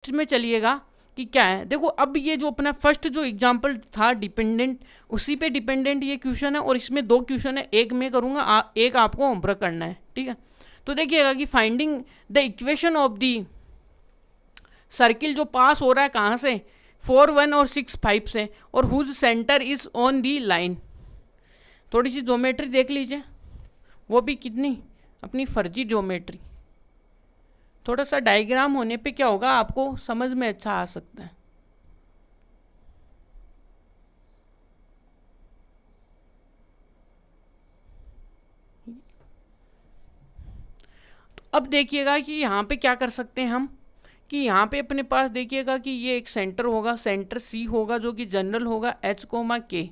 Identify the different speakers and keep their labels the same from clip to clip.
Speaker 1: इसमें चलिएगा कि क्या है। देखो अब ये जो अपना फर्स्ट जो एग्जांपल था डिपेंडेंट, उसी पे डिपेंडेंट ये क्वेश्चन है, और इसमें 2 क्वेश्चन है, एक मैं करूँगा, एक आपको होमवर्क करना है, ठीक है। तो देखिएगा कि finding the equation of the circle जो पास हो रहा है कहाँ से, 4 1 और 6 5 से, और whose centre is on the line. थोड़ी सी ज्योमेट्री देख लीजिए, वो भी कितनी अपनी फर्जी ज्योमेट्री। थोड़ा सा डायग्राम होने पे क्या होगा, आपको समझ में अच्छा आ सकता है। तो अब देखिएगा कि यहाँ पे क्या कर सकते हैं हम, कि यहाँ पे अपने पास देखिएगा कि ये एक सेंटर होगा, सेंटर सी होगा जो कि जनरल होगा H कोमा K,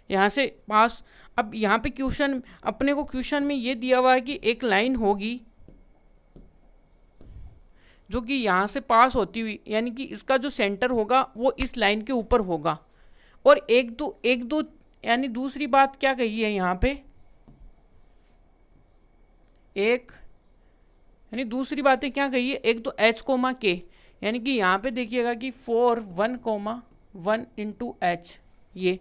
Speaker 1: यहाँ से पास। अब यहाँ पे क्वेश्चन अपने को क्वेश्चन में ये दिया हुआ है कि एक लाइन होगी जो कि यहाँ से पास होती हुई, यानी कि इसका जो सेंटर होगा वो इस लाइन के ऊपर होगा। और एक दो यानी दूसरी बात क्या कही है यहाँ पे, एक यानी दूसरी बातें क्या कही है, एक तो H कोमा K, यानी कि यहाँ पे देखिएगा कि 4 1 कोमा 1 इंटू एच ये।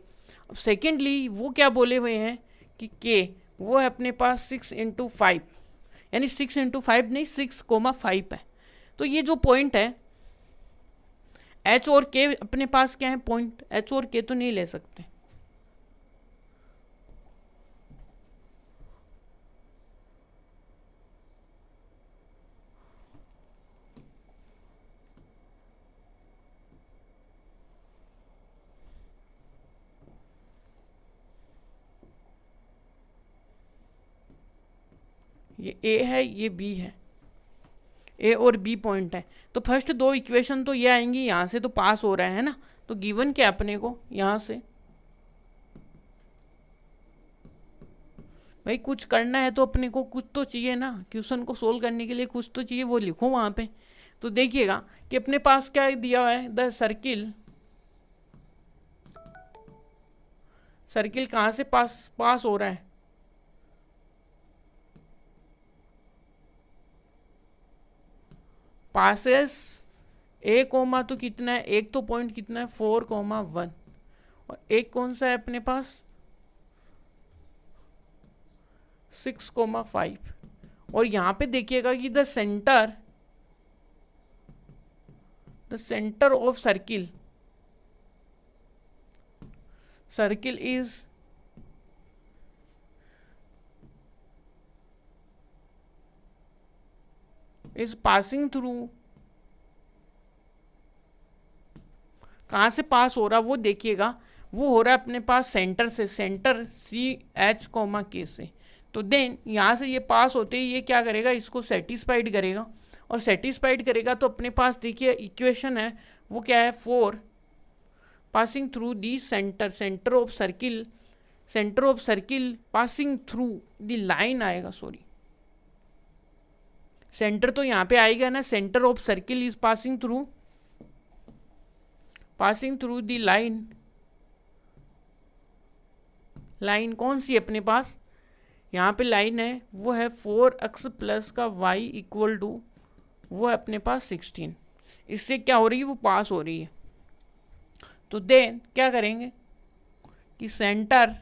Speaker 1: अब सेकेंडली वो क्या बोले हुए हैं कि K वो है अपने पास 6 इंटू 5, यानी 6 इंटू 5 नहीं 6 कोमा 5 है। तो ये जो पॉइंट है H और K अपने पास क्या है पॉइंट, H और K तो नहीं ले सकते। ये A है, ये B है, A और B पॉइंट है। तो फर्स्ट 2 इक्वेशन तो ये आएंगी, यहाँ से तो पास हो रहा है ना, तो गिवन क्या अपने को यहाँ से, भाई कुछ करना है तो अपने को कुछ तो चाहिए ना, क्वेश्चन को सोल्व करने के लिए कुछ तो चाहिए, वो लिखो वहाँ पे। तो देखिएगा कि अपने पास क्या दिया हुआ है, द सर्किल कहाँ से पास हो रहा है, पासेस A कोमा तो कितना है, एक तो पॉइंट कितना है 4 कोमा 1, और एक कौन सा है अपने पास 6 कोमा 5। और यहाँ पे देखिएगा कि the centre of circle is passing through, कहाँ से पास हो रहा वो देखिएगा, वो हो रहा है अपने पास सेंटर से, सेंटर CH कोमा K से। तो देन यहाँ से ये पास होते ही ये क्या करेगा, इसको सेटिस्फाइड करेगा, और सेटिस्फाइड करेगा तो अपने पास देखिए इक्वेशन है वो क्या है, 4 passing through the centre of circle passing through the line आएगा, सॉरी सेंटर तो यहाँ पे आएगा ना, centre of circle is passing through the line कौन सी अपने पास, यहाँ पे लाइन है वो है 4x प्लस का y इक्वल टू वो है अपने पास 16। इससे क्या हो रही है, वो पास हो रही है। तो देन क्या करेंगे कि centre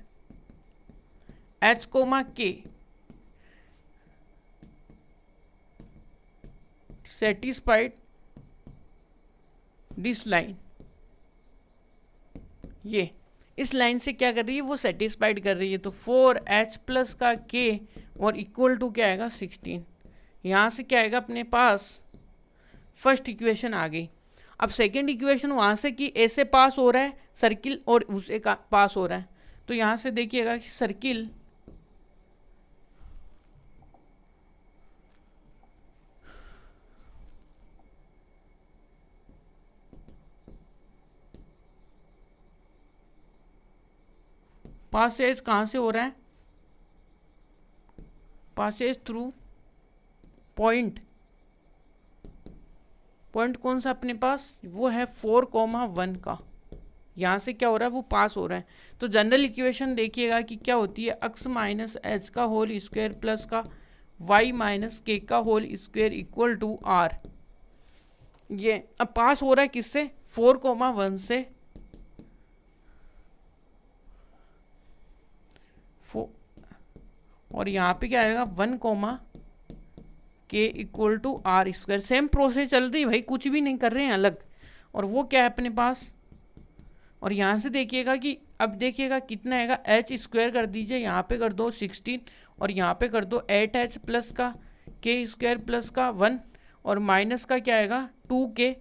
Speaker 1: H comma K satisfied this line, ये इस लाइन से क्या कर रही है, वो सेटिस्फाइड कर रही है। तो 4H प्लस का K और इक्वल टू क्या आएगा 16। यहाँ से क्या आएगा अपने पास, फर्स्ट इक्वेशन आ गई। अब सेकंड इक्वेशन वहाँ से कि A से पास हो रहा है सर्किल और उसे का पास हो रहा है, तो यहाँ से देखिएगा कि सर्किल पासेज कहाँ से हो रहा है, पासेज थ्रू पॉइंट कौन सा अपने पास, वो है 4 कोमा 1 का, यहाँ से क्या हो रहा है, वो पास हो रहा है। तो जनरल इक्वेशन देखिएगा कि क्या होती है, x माइनस एच का होल स्क्वायर प्लस का y माइनस के का whole square equal to r। ये अब पास हो रहा है किससे, 4,1 से, और यहाँ पे क्या आएगा 1, के equal to are square. Same process चल रही है भाई, कुछ भी नहीं कर रहे हैं अलग। और वो क्या है अपने पास, और यहाँ से देखिएगा कि अब देखिएगा कितना आएगा, एच स्क्वायर कर दीजिए, यहाँ पे कर दो 16 और यहाँ पे कर दो 8h प्लस का के स्क्वायर प्लस का 1 और माइनस का क्या आएगा 2k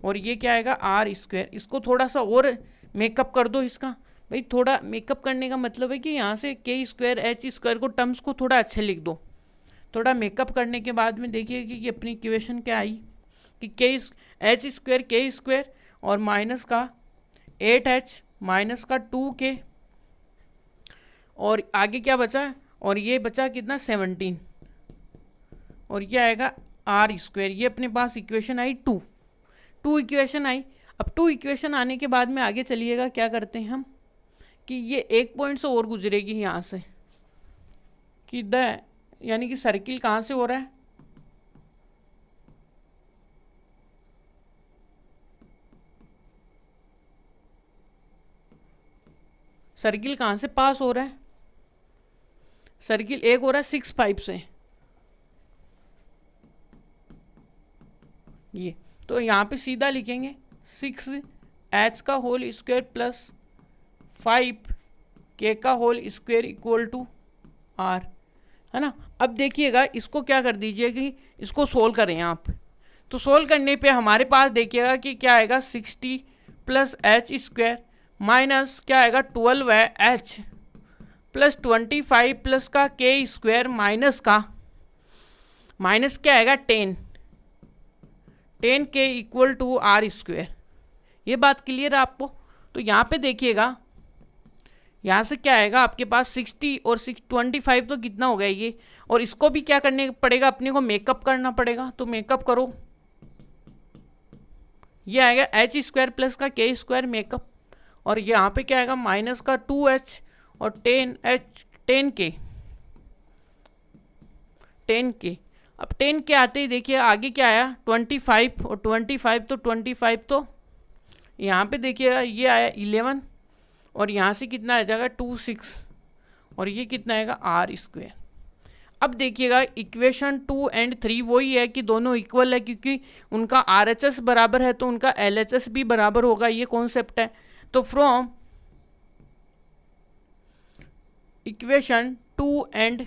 Speaker 1: और ये क्या आएगा आर स्क्वायर। इसको थोड़ा सा और मेकअप कर दो इसका, भाई थोड़ा मेकअप करने का मतलब है कि यहाँ से के स्क्वायर एच स्क्वायर को टर्म्स को थोड़ा अच्छे लिख दो। थोड़ा मेकअप करने के बाद में देखिए कि अपनी इक्वेशन क्या आई कि के एच स्क्वायर के स्क्वायर और माइनस का 8h माइनस का 2k और आगे क्या बचा, और ये बचा कितना 17 और ये आएगा आर स्क्वायर। ये अपने पास इक्वेशन आई 2 इक्वेशन आई। अब 2 इक्वेशन आने के बाद में आगे चलिएगा क्या करते हैं हम कि ये एक पॉइंट से और गुजरेगी यहाँ से कि यानी कि सर्किल कहाँ से हो रहा है, सर्किल कहाँ से पास हो रहा है, सर्किल एक हो रहा है 6, 5 से। ये तो यहाँ पे सीधा लिखेंगे 6h का होल स्क्वायर प्लस 5k का whole square equal to r, है ना। अब देखिएगा इसको क्या कर दीजिए कि इसको सोल्व करें आप, तो सोल्व करने पे हमारे पास देखिएगा कि क्या आएगा 60 प्लस एच स्क्वायर माइनस क्या आएगा 12 है एच प्लस 25 प्लस का के स्क्वायर माइनस का माइनस क्या आएगा 10 के इक्वल टू आर स्क्वायर। ये बात क्लियर है आपको। तो यहाँ पे देखिएगा यहाँ से क्या आएगा आपके पास 60 और 25 तो कितना हो गया ये, और इसको भी क्या करने पड़ेगा अपने को मेकअप करना पड़ेगा। तो मेकअप करो, ये आएगा एच स्क्वायर प्लस का के स्क्वायर मेकअप और यहाँ पे क्या आएगा माइनस का 2h और 10k। अब 10 के आते ही देखिए आगे क्या आया 25 और 25 तो यहाँ पे देखिएगा ये आया 11 और यहाँ से कितना आ जाएगा 26 और ये कितना आएगा आर स्क्वायर। अब देखिएगा इक्वेशन 2 एंड 3 वही है कि दोनों इक्वल है क्योंकि उनका RHS बराबर है तो उनका LHS भी बराबर होगा, ये कॉन्सेप्ट है। तो फ्रॉम इक्वेशन 2 एंड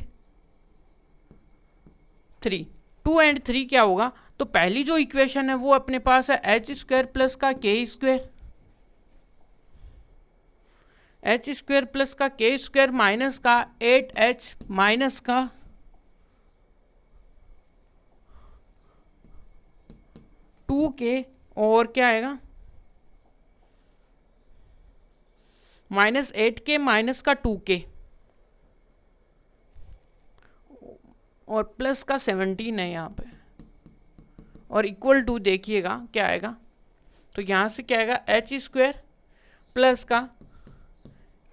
Speaker 1: 3 क्या होगा, तो पहली जो इक्वेशन है वो अपने पास है एच स्क्वायर प्लस का के स्क्वायर, एच स्क्वायर प्लस का के स्क्वायर माइनस का 8h माइनस का 2k और क्या आएगा माइनस 8k माइनस का 2k और प्लस का 17 है यहाँ पे और इक्वल टू देखिएगा क्या आएगा, तो यहाँ से क्या आएगा एच स्क्वायर प्लस का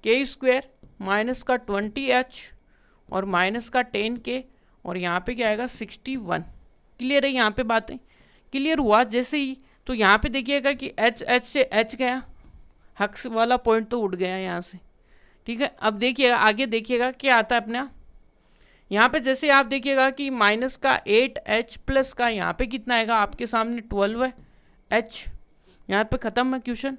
Speaker 1: के स्क्वायर माइनस का 20h और माइनस का 10k और यहाँ पे क्या आएगा 61। क्लियर है, यहाँ पे बातें क्लियर हुआ जैसे ही। तो यहाँ पे देखिएगा कि एच से एच गया, हक्स वाला पॉइंट तो उड़ गया यहाँ से, ठीक है। अब देखिएगा आगे देखिएगा क्या आता है अपना, यहाँ पे जैसे आप देखिएगा कि माइनस का 8h प्लस का यहाँ पे कितना आएगा आपके सामने 12h, यहाँ पे ख़त्म है क्वेश्चन।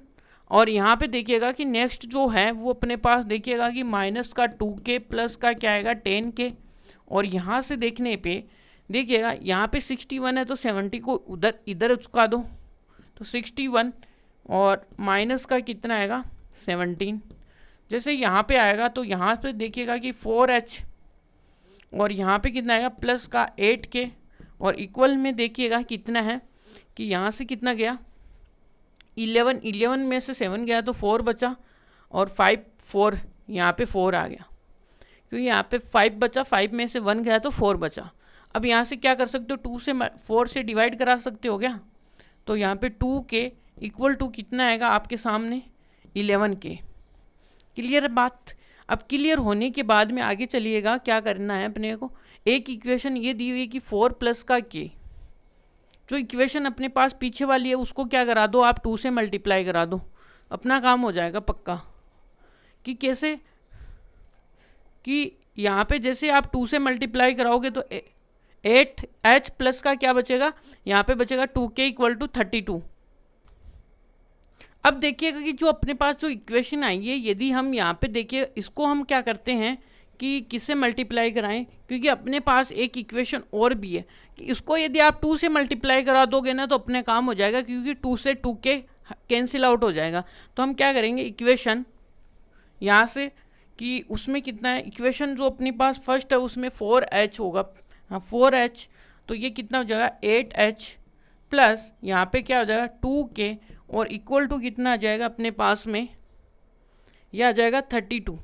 Speaker 1: और यहाँ पे देखिएगा कि नेक्स्ट जो है वो अपने पास देखिएगा कि माइनस का 2k प्लस का क्या आएगा 10k और यहाँ से देखने पे देखिएगा यहाँ पे 61 है तो 70 को इधर चुका दो तो 61 और माइनस का कितना आएगा 17। जैसे यहाँ पे आएगा तो यहाँ पे देखिएगा कि 4h और यहाँ पे कितना आएगा प्लस का 8k और इक्वल में देखिएगा कितना है कि यहाँ से कितना गया 11 में से 7 गया तो 4 बचा और 4 यहाँ पे 4 आ गया क्योंकि यहाँ पे 5 बचा, 5 में से 1 गया तो 4 बचा। अब यहाँ से क्या कर सकते हो 2 से 4 से डिवाइड करा सकते हो क्या, तो यहाँ पे 2k इक्वल टू कितना आएगा आपके सामने 11k। क्लियर बात। अब क्लियर होने के बाद में आगे चलिएगा क्या करना है अपने को, एक इक्वेशन ये दी हुई कि 4 प्लस का k, जो इक्वेशन अपने पास पीछे वाली है उसको क्या करा दो आप 2 से मल्टीप्लाई करा दो, अपना काम हो जाएगा पक्का। कि कैसे, कि यहाँ पे जैसे आप 2 से मल्टीप्लाई कराओगे तो 8h प्लस का क्या बचेगा, यहाँ पे बचेगा 2k इक्वल टू 32। अब देखिएगा कि जो अपने पास जो इक्वेशन आई है, यदि हम यहाँ पे देखिए इसको हम क्या करते हैं कि किससे मल्टीप्लाई कराएं, क्योंकि अपने पास एक इक्वेशन और भी है कि इसको यदि आप 2 से मल्टीप्लाई करा दोगे ना तो अपने काम हो जाएगा, क्योंकि 2 से 2k कैंसिल आउट हो जाएगा। तो हम क्या करेंगे, इक्वेशन यहाँ से कि उसमें कितना है, इक्वेशन जो अपने पास फर्स्ट है उसमें 4h होगा, हाँ 4h, तो ये कितना हो जाएगा 8h प्लस यहाँ पे क्या हो जाएगा 2k और इक्वल टू कितना आ जाएगा अपने पास में, यह आ जाएगा 32।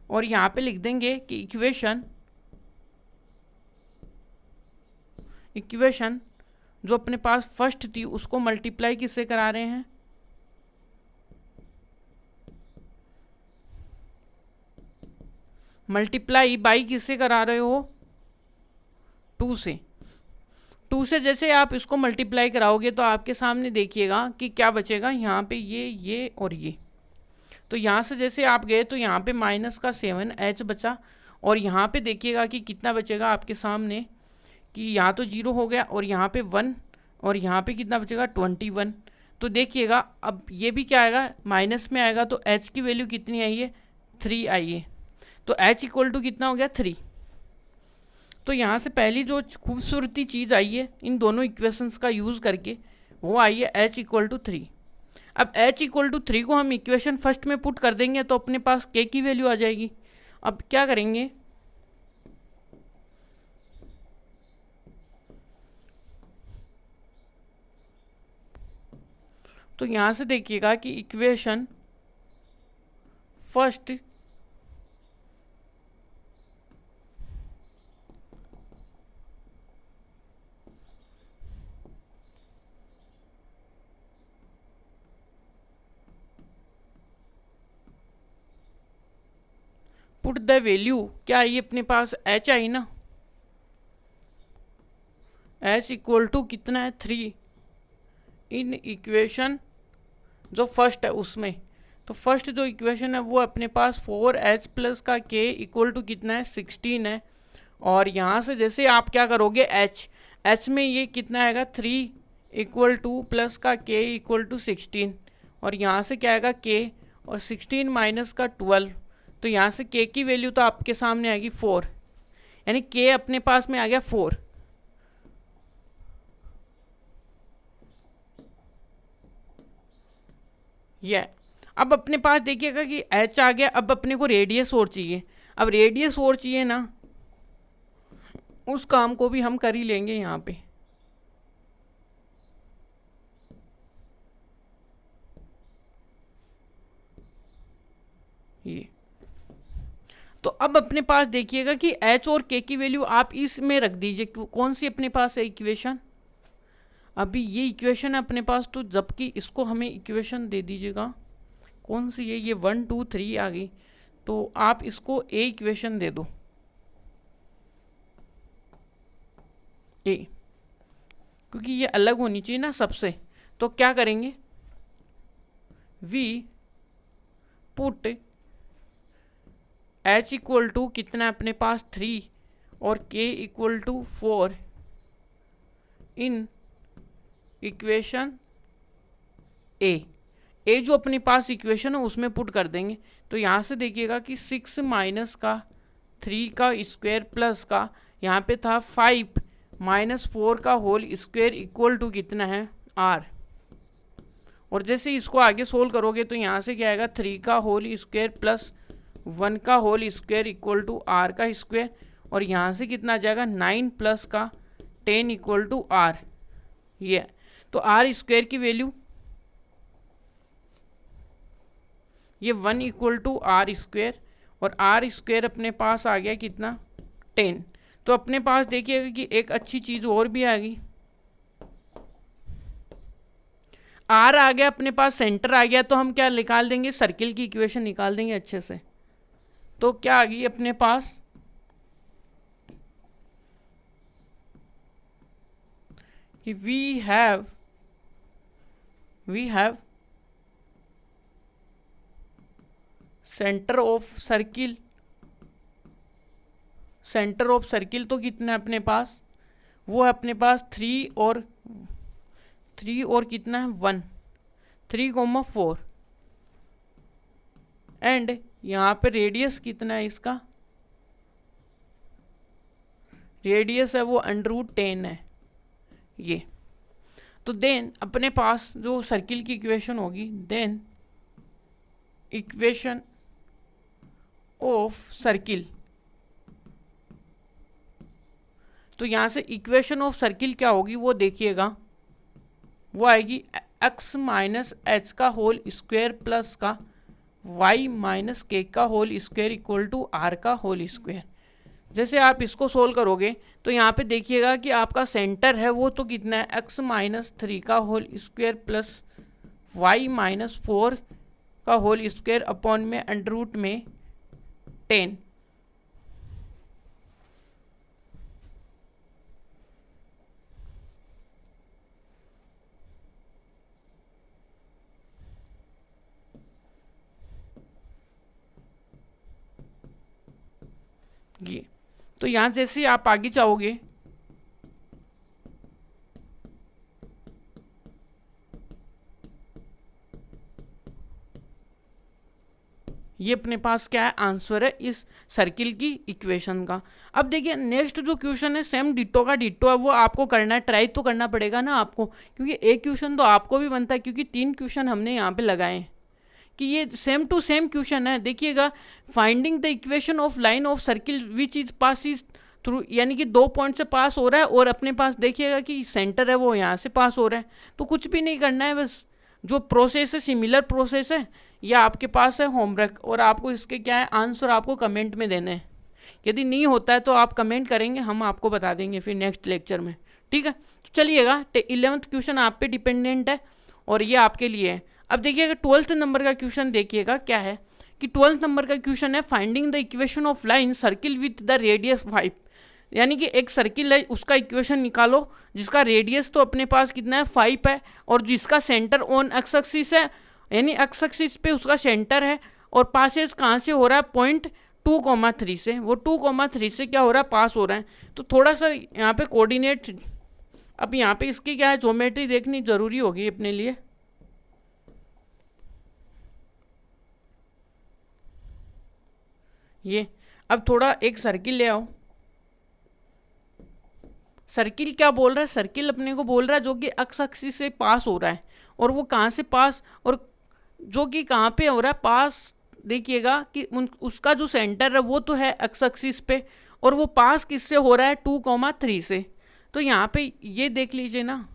Speaker 1: और यहाँ पे लिख देंगे कि इक्वेशन जो अपने पास फर्स्ट थी उसको मल्टीप्लाई किससे करा रहे हैं, मल्टीप्लाई बाई किससे करा रहे हो, 2 से। 2 से जैसे आप इसको मल्टीप्लाई कराओगे तो आपके सामने देखिएगा कि क्या बचेगा, यहाँ पे ये और ये, तो यहाँ से जैसे आप गए तो यहाँ पे माइनस का 7h बचा, और यहाँ पे देखिएगा कि कितना बचेगा आपके सामने कि यहाँ तो 0 हो गया और यहाँ पे 1 और यहाँ पे कितना बचेगा 21। तो देखिएगा अब ये भी क्या आएगा, माइनस में आएगा, तो h की वैल्यू कितनी आई है, 3 आई है। तो h इक्वल टू कितना हो गया 3। तो यहाँ से पहली जो खूबसूरती चीज़ आई है इन दोनों इक्वेशंस का यूज़ करके, वो आई है h इक्वल टू 3। अब h इक्वल टू 3 को हम इक्वेशन फर्स्ट में पुट कर देंगे तो अपने पास k की वैल्यू आ जाएगी। अब क्या करेंगे, तो यहाँ से देखिएगा कि equation first put the value क्या आई अपने पास, h आई ना, h इक्वल टू कितना है 3 इन इक्वेशन जो फर्स्ट है उसमें। तो फर्स्ट जो इक्वेशन है वो अपने पास 4h प्लस का k इक्वल टू कितना है 16 है। और यहाँ से जैसे आप क्या करोगे h में ये कितना आएगा 3 इक्वल टू प्लस का k इक्वल टू 16, और यहाँ से क्या आएगा k और 16 माइनस का 12, तो यहाँ से k की वैल्यू तो आपके सामने आएगी 4, यानी k अपने पास में आ गया 4। ये अब अपने पास देखिएगा कि h आ गया, अब अपने को रेडियस और चाहिए। अब रेडियस और चाहिए ना, उस काम को भी हम कर ही लेंगे यहाँ पे। ये तो अब अपने पास देखिएगा कि h और k की वैल्यू आप इसमें रख दीजिए। कौन सी अपने पास है इक्वेशन, अभी ये इक्वेशन है अपने पास, तो जबकि इसको हमें इक्वेशन दे दीजिएगा कौन सी है, ये 1 2 3 आ गई, तो आप इसको ए इक्वेशन दे दो, ए, क्योंकि ये अलग होनी चाहिए ना सबसे। तो क्या करेंगे, we put h equal to कितना है अपने पास 3 और k equal to 4 in equation a जो अपने पास इक्वेशन है उसमें पुट कर देंगे। तो यहाँ से देखिएगा कि 6 माइनस का 3 का स्क्वायर प्लस का यहाँ पे था 5 माइनस 4 का होल स्क्वायर इक्वल टू कितना है r, और जैसे इसको आगे सोल्व करोगे तो यहाँ से क्या आएगा 3 का होल स्क्वायर प्लस 1 का whole square equal to r का स्क्वायर, और यहाँ से कितना आ जाएगा 9 प्लस का 10 इक्वल टू r। ये तो r स्क्वायर की वैल्यू ये 1 इक्वल टू r स्क्वायर, और r स्क्वायर अपने पास आ गया कितना 10। तो अपने पास देखिएगा कि एक अच्छी चीज़ और भी आ गई, r आ गया अपने पास, सेंटर आ गया, तो हम क्या निकाल देंगे, सर्किल की इक्वेशन निकाल देंगे अच्छे से। तो क्या आ गई अपने पास, कि we have centre of circle तो कितना है अपने पास, वो है अपने पास 3 और कितना है 1, 3,4 एंड यहाँ पे रेडियस कितना है इसका, रेडियस है वो √10 है ये। तो देन अपने पास जो सर्किल की इक्वेशन होगी, देन इक्वेशन ऑफ सर्किल, तो यहाँ से इक्वेशन ऑफ सर्किल क्या होगी वो देखिएगा, वो आएगी x माइनस एच का होल स्क्वायर प्लस का y माइनस के का whole square equal to r का होल स्क्वायर। जैसे आप इसको सोल्व करोगे तो यहाँ पे देखिएगा कि आपका सेंटर है वो तो कितना है x माइनस 3 का whole square plus y minus 4 का होल स्क्वायर अपॉन में √ में 10। ये तो यहाँ जैसे आप आगे चाहोगे ये अपने पास क्या है आंसर है इस सर्किल की इक्वेशन का। अब देखिए नेक्स्ट जो क्वेश्चन है सेम डिटो का डिटो है, वो आपको करना है, ट्राई तो करना पड़ेगा ना आपको, क्योंकि एक क्वेश्चन तो आपको भी बनता है, क्योंकि 3 क्वेश्चन हमने यहाँ पे लगाए हैं कि ये सेम टू सेम क्वेश्चन है। देखिएगा finding the equation of line of circle which is passes through, यानी कि 2 पॉइंट से पास हो रहा है और अपने पास देखिएगा कि सेंटर है वो यहाँ से पास हो रहा है। तो कुछ भी नहीं करना है, बस जो प्रोसेस है सिमिलर प्रोसेस है, या आपके पास है होमवर्क, और आपको इसके क्या है आंसर आपको कमेंट में देने हैं। यदि नहीं होता है तो आप कमेंट करेंगे, हम आपको बता देंगे फिर नेक्स्ट लेक्चर में, ठीक है। तो चलिएगा 11th क्वेश्चन आप पे डिपेंडेंट है और ये आपके लिए है। अब देखिएगा 12th नंबर का क्वेश्चन देखिएगा क्या है कि 12th नंबर का क्वेश्चन है finding the equation of line circle with the radius 5, यानी कि एक सर्किल है उसका इक्वेशन निकालो जिसका रेडियस तो अपने पास कितना है 5 है और जिसका सेंटर ऑन एक्स एक्सिस है, यानी एक्स एक्सिस पे उसका सेंटर है और पासेज कहाँ से हो रहा है पॉइंट 2,3 से, वो 2,3 से क्या हो रहा है पास हो रहा है। तो थोड़ा सा यहाँ पे कोऑर्डिनेट, अब यहाँ पे इसकी क्या है ज्योमेट्री देखनी जरूरी होगी अपने लिए। ये अब थोड़ा एक सर्किल ले आओ, सर्किल क्या बोल रहा है, सर्किल अपने को बोल रहा है जो कि एक्स एक्सिस से पास हो रहा है, और वो कहाँ से पास, और जो कि कहाँ पे हो रहा है पास, देखिएगा कि उसका जो सेंटर है वो तो है एक्स एक्सिस पे, और वो पास किससे हो रहा है 2,3 से। तो यहाँ पे ये देख लीजिए ना,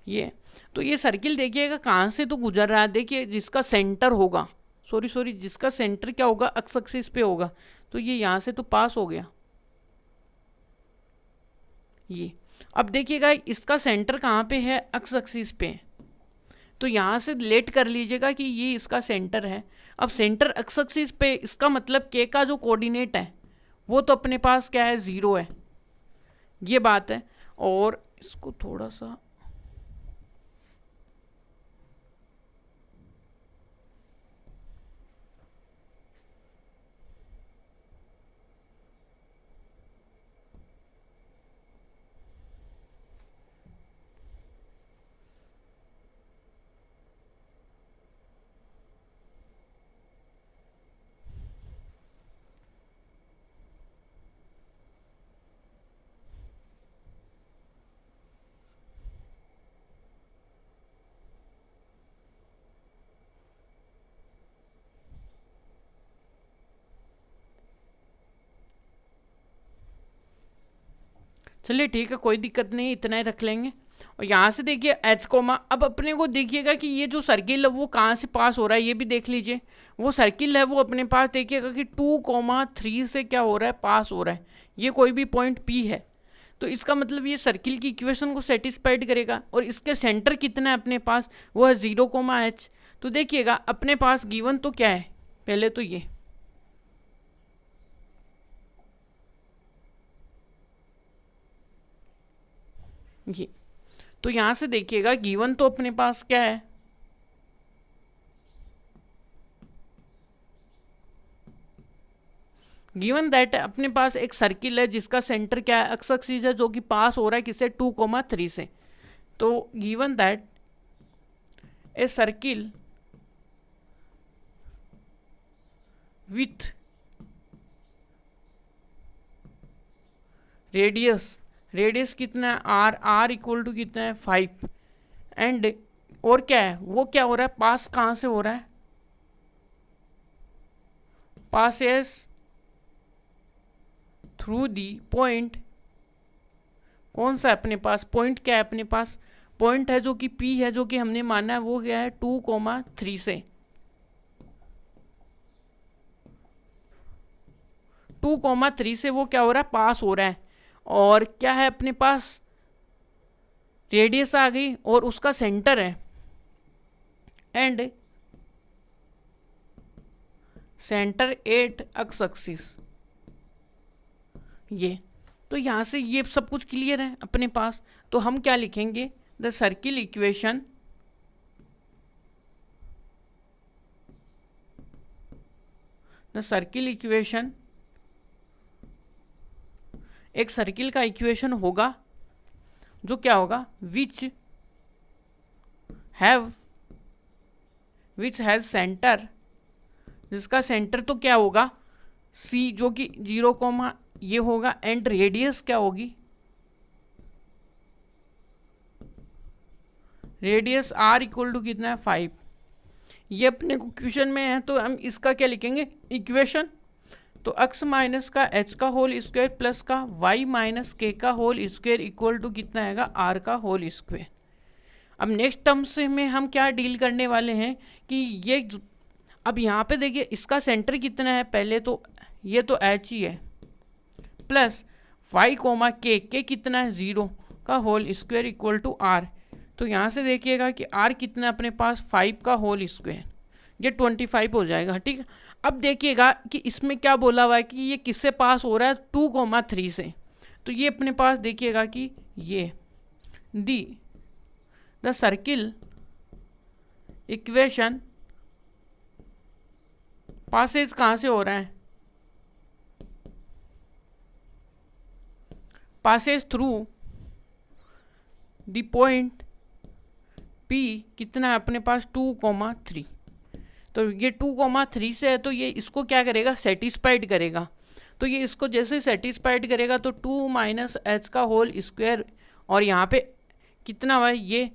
Speaker 1: ये तो ये सर्किल देखिएगा कहाँ से तो गुजर रहा है, देखिए जिसका सेंटर होगा, सॉरी जिसका सेंटर क्या होगा एक्स एक्सिस पे होगा, तो ये यहाँ से तो पास हो गया ये। अब देखिएगा इसका सेंटर कहाँ पे है एक्स एक्सिस पे, तो यहाँ से लेट कर लीजिएगा कि ये इसका सेंटर है। अब सेंटर एक्स एक्सिस पे, इसका मतलब के का जो कोऑर्डिनेट है वो तो अपने पास क्या है 0 है, ये बात है। और इसको थोड़ा सा चलिए ठीक है, कोई दिक्कत नहीं, इतना ही रख लेंगे। और यहाँ से देखिए एच कोमा, अब अपने को देखिएगा कि ये जो सर्किल है वो कहाँ से पास हो रहा है, ये भी देख लीजिए। वो सर्किल है वो अपने पास देखिएगा कि 2,3 से क्या हो रहा है, पास हो रहा है। ये कोई भी पॉइंट P है, तो इसका मतलब ये सर्किल की इक्वेशन को सेटिस्फाइड करेगा। और इसके सेंटर कितना है अपने पास, वो है 0,h। तो देखिएगा अपने पास गिवन तो क्या है, पहले तो ये तो यहाँ से देखिएगा गिवन तो अपने पास क्या है, गिवन दैट अपने पास एक सर्किल है जिसका सेंटर क्या है, एक्स एक्सिस है, जो कि पास हो रहा है किससे, 2,3 से। तो given that a circle with radius कितना है, आर इक्वल टू कितना है, 5। एंड और क्या है, वो क्या हो रहा है, पास कहाँ से हो रहा है, पासेस थ्रू दी पॉइंट। कौन सा है अपने पास पॉइंट, क्या है अपने पास पॉइंट है जो कि P है, जो कि हमने माना है वो क्या है 2,3 से, 2,3 से वो क्या हो रहा है, पास हो रहा है। और क्या है अपने पास, रेडियस आ गई और उसका सेंटर है, एंड सेंटर 8 एक्स एक्सिस ये। तो यहाँ से ये सब कुछ क्लियर है अपने पास। तो हम क्या लिखेंगे, द सर्किल इक्वेशन एक सर्किल का इक्वेशन होगा जो क्या होगा, विच हैज सेंटर, जिसका सेंटर तो क्या होगा C, जो कि 0, ये होगा, एंड रेडियस क्या होगी, रेडियस R इक्वल टू कितना है, 5। ये अपने को क्वेश्चन में है, तो हम इसका क्या लिखेंगे, इक्वेशन। तो x माइनस का h का होल स्क्वायर प्लस का y माइनस k का होल स्क्वायर इक्वल टू कितना आएगा, r का होल स्क्वायर। अब नेक्स्ट टर्म से में हम क्या डील करने वाले हैं कि ये अब यहाँ पे देखिए इसका सेंटर कितना है, पहले तो ये तो h ही है, प्लस y कोमा k कितना है, 0 का whole square equal to r। तो यहाँ से देखिएगा कि r कितना अपने पास 5 का होल स्क्वायर, ये 25 हो जाएगा, ठीक है। अब देखिएगा कि इसमें क्या बोला हुआ है कि ये किससे पास हो रहा है, 2,3 से। तो ये अपने पास देखिएगा कि ये द सर्किल इक्वेशन पासेज कहाँ से हो रहा है, Passage through the point P कितना है अपने पास, 2,3। तो ये 2,3 से है, तो ये इसको क्या करेगा, सेटिस्फाइड करेगा। तो ये इसको जैसे सेटिस्फाइड करेगा तो 2 माइनस h का होल स्क्वायर, और यहाँ पे कितना हुआ है, ये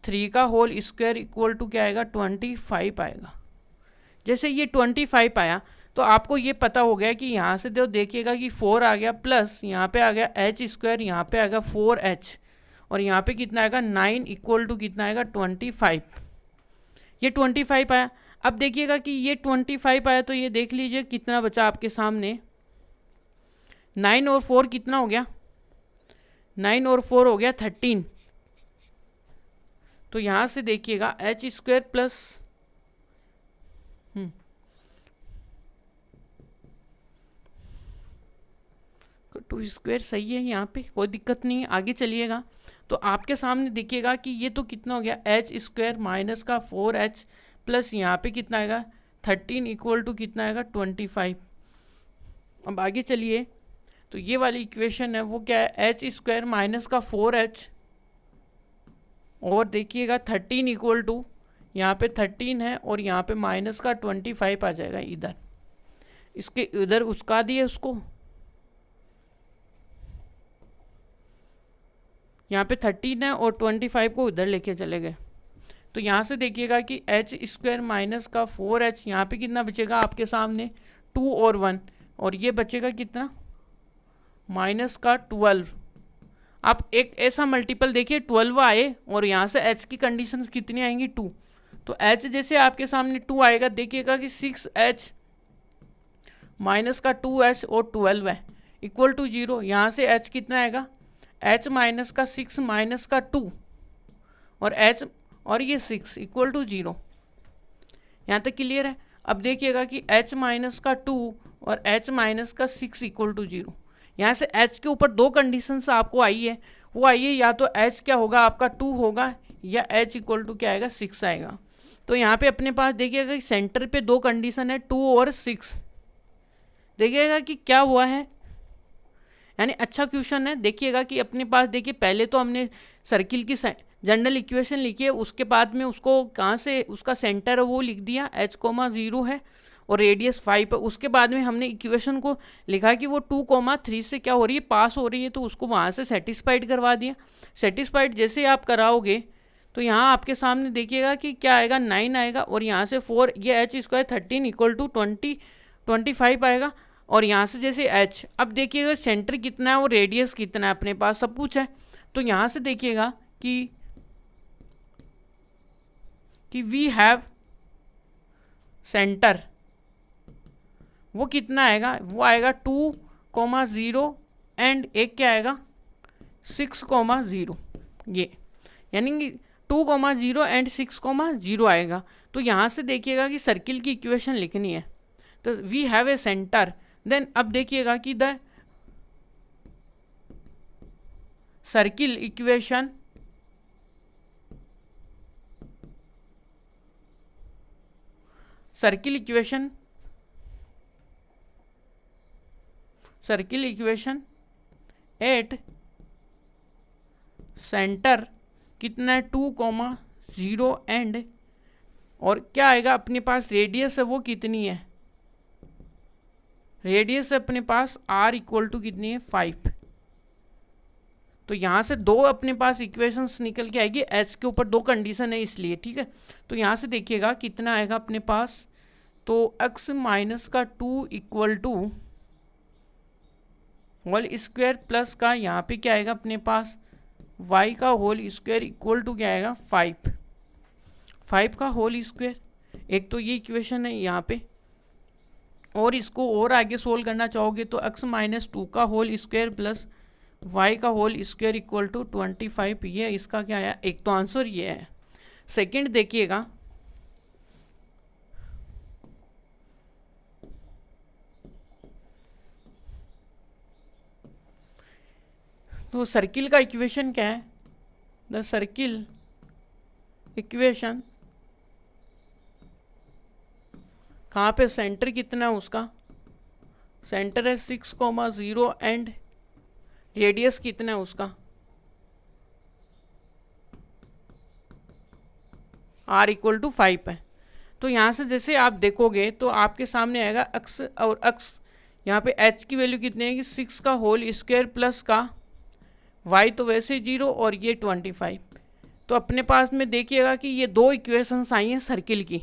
Speaker 1: 3 का होल स्क्वायर इक्वल टू क्या आएगा, 25 आएगा। जैसे ये 25 आया तो आपको ये पता हो गया कि यहाँ से तो देखिएगा कि 4 आ गया, प्लस यहाँ पे आ गया h स्क्वायर, यहाँ पे आएगा 4h, और यहाँ पे कितना आएगा 9 इक्वल टू कितना आएगा 25। ये 25 आया। अब देखिएगा कि ये 25 आया, तो ये देख लीजिए कितना बचा आपके सामने, 9 और 4 कितना हो गया, 9 और 4 हो गया 13। तो यहाँ से देखिएगा h स्क्वायर प्लस 2 स्क्वायर सही है, यहाँ पे कोई दिक्कत नहीं है। आगे चलिएगा तो आपके सामने देखिएगा कि ये तो कितना हो गया, h स्क्वायर माइनस का 4h प्लस यहाँ पे कितना आएगा 13 इक्वल टू कितना आएगा 25। अब आगे चलिए तो ये वाली इक्वेशन है वो क्या है, h स्क्वायर माइनस का 4h और देखिएगा 13 इक्वल टू यहाँ पे 13 है और यहाँ पे माइनस का 25 आ जाएगा इधर, इसके इधर उसका दिए उसको, यहाँ पे 13 है और 25 को उधर लेके चले गए। तो यहाँ से देखिएगा कि h स्क्वायर माइनस का 4h, यहाँ पे कितना बचेगा आपके सामने 2 और 1, और ये बचेगा कितना माइनस का 12। आप एक ऐसा मल्टीपल देखिए 12 आए और यहाँ से h की कंडीशन कितनी आएंगी 2, तो h जैसे आपके सामने 2 आएगा, देखिएगा कि 6h माइनस का 2h और 12 है इक्वल टू 0। यहाँ से h कितना आएगा, h माइनस का 6 माइनस का 2 और h और ये 6 इक्वल टू 0। यहाँ तक क्लियर है। अब देखिएगा कि h माइनस का 2 और h माइनस का 6 इक्वल टू 0। यहाँ से h के ऊपर दो कंडीशंस आपको आई है, वो आई है या तो h क्या होगा आपका 2 होगा या h इक्वल टू क्या आएगा 6 आएगा। तो यहाँ पे अपने पास देखिएगा कि सेंटर पे दो कंडीशन है 2 और 6। देखिएगा कि क्या हुआ है, यानी अच्छा क्वेश्चन है। देखिएगा कि अपने पास देखिए पहले तो हमने सर्किल की जनरल इक्वेशन लिखी है, उसके बाद में उसको कहाँ से उसका सेंटर है वो लिख दिया, h,0 है और रेडियस 5 है। उसके बाद में हमने इक्वेशन को लिखा कि वो 2,3 से क्या हो रही है पास हो रही है, तो उसको वहाँ से सेटिस्फाइड करवा दिया। सेटिस्फाइड जैसे आप कराओगे तो यहाँ आपके सामने देखिएगा कि क्या आएगा 9 आएगा और यहाँ से 4, ये h² 13 इक्वल टू 25 आएगा और यहाँ से जैसे h। अब देखिएगा सेंटर कितना है और रेडियस कितना है, अपने पास सब कुछ है। तो यहाँ से देखिएगा कि वी हैव सेंटर, वो कितना आएगा, वो आएगा 2,0 एंड एक क्या आएगा 6,0, ये यानी कि 2,0 एंड 6,0 आएगा। तो यहाँ से देखिएगा कि सर्किल की इक्वेशन लिखनी है, तो we have a centre. Then अब देखिएगा कि the circle equation at centre कितना है 2,0 एंड और क्या आएगा अपने पास रेडियस है वो कितनी है, रेडियस है अपने पास r इक्वल टू कितनी है 5। तो यहाँ से दो अपने पास इक्वेशंस निकल के आएगी, h के ऊपर दो कंडीशन है इसलिए, ठीक है। तो यहाँ से देखिएगा कितना आएगा अपने पास, तो x माइनस का 2 equal to whole square plus का यहाँ पे क्या आएगा अपने पास y का होल स्क्वायर इक्वल टू क्या आएगा 5 का होल स्क्वायर। एक तो ये इक्वेशन है यहाँ पे, और इसको और आगे सोल्व करना चाहोगे तो x माइनस 2 का होल स्क्वायर प्लस y का होल स्क्वायर इक्वल टू 25, ये इसका क्या आया, एक तो आंसर ये है। सेकंड देखिएगा, तो सर्किल का इक्वेशन क्या है, द सर्किल इक्वेशन कहाँ पे सेंटर कितना है उसका, सेंटर है 6,0 एंड रेडियस कितना है उसका r इक्वल टू 5 है। तो यहाँ से जैसे आप देखोगे तो आपके सामने आएगा x और x, यहाँ पे h की वैल्यू कितनी है कि 6 का होल स्क्वायर प्लस का y तो वैसे 0 और ये 25। तो अपने पास में देखिएगा कि ये दो इक्वेशंस आई हैं सर्किल की,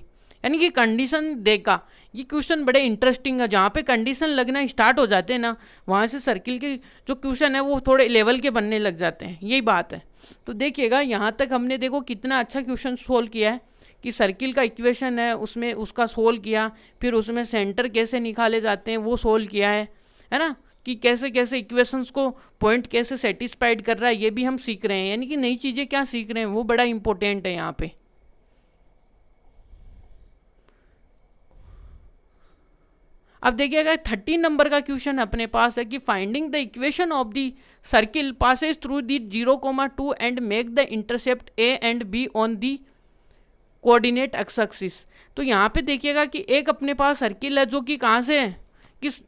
Speaker 1: यानी कि कंडीशन देखा। ये क्वेश्चन बड़े इंटरेस्टिंग है, जहाँ पे कंडीशन लगना स्टार्ट हो जाते हैं ना, वहाँ से सर्किल के जो क्वेश्चन है वो थोड़े लेवल के बनने लग जाते हैं, यही बात है। तो देखिएगा यहाँ तक हमने देखो कितना अच्छा क्वेश्चन सोल्व किया है कि सर्किल का इक्वेशन है उसमें उसका सोल्व किया, फिर उसमें सेंटर कैसे निकाले जाते हैं वो सोल्व किया है ना, कि कैसे कैसे इक्वेशंस को पॉइंट कैसे सेटिस्फाइड कर रहा है ये भी हम सीख रहे हैं, यानी कि नई चीज़ें क्या सीख रहे हैं वो बड़ा इंपॉर्टेंट है यहाँ पे। अब देखिएगा 13 नंबर का क्वेश्चन अपने पास है कि finding the equation of the circle Passage through the 0,2 and make the intercept A and be on the coordinate x axis. तो यहाँ पे देखिएगा कि एक अपने पास सर्किल है जो कि कहाँ से है, किस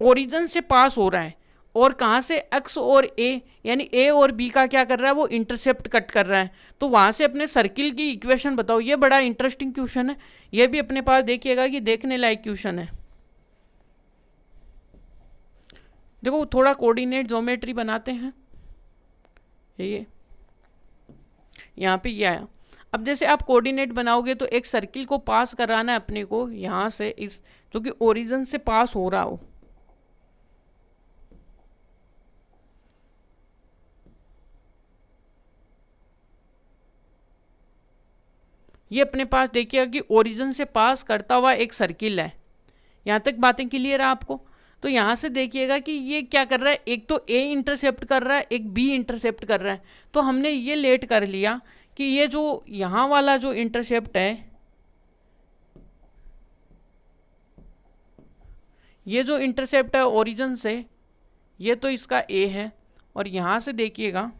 Speaker 1: ओरिजिन से पास हो रहा है और कहाँ से एक्स और ए, यानी ए और बी का क्या कर रहा है वो इंटरसेप्ट कट कर रहा है। तो वहाँ से अपने सर्किल की इक्वेशन बताओ, ये बड़ा इंटरेस्टिंग क्वेश्चन है, ये भी अपने पास देखिएगा कि देखने लायक क्वेश्चन है। देखो थोड़ा कोऑर्डिनेट ज्योमेट्री बनाते हैं, ये यहाँ पे ये आया। अब जैसे आप कोऑर्डिनेट बनाओगे तो एक सर्किल को पास कराना है अपने को यहाँ से, इस जो कि ओरिजिन से पास हो रहा हो, ये अपने पास देखिएगा कि ओरिजिन से पास करता हुआ एक सर्किल है। यहाँ तक बातें क्लियर है आपको? तो यहाँ से देखिएगा कि ये क्या कर रहा है, एक तो ए इंटरसेप्ट कर रहा है, एक बी इंटरसेप्ट कर रहा है। तो हमने ये लेट कर लिया कि ये जो यहाँ वाला जो इंटरसेप्ट है, ये जो इंटरसेप्ट है ओरिजिन से, ये तो इसका ए है, और यहाँ से देखिएगा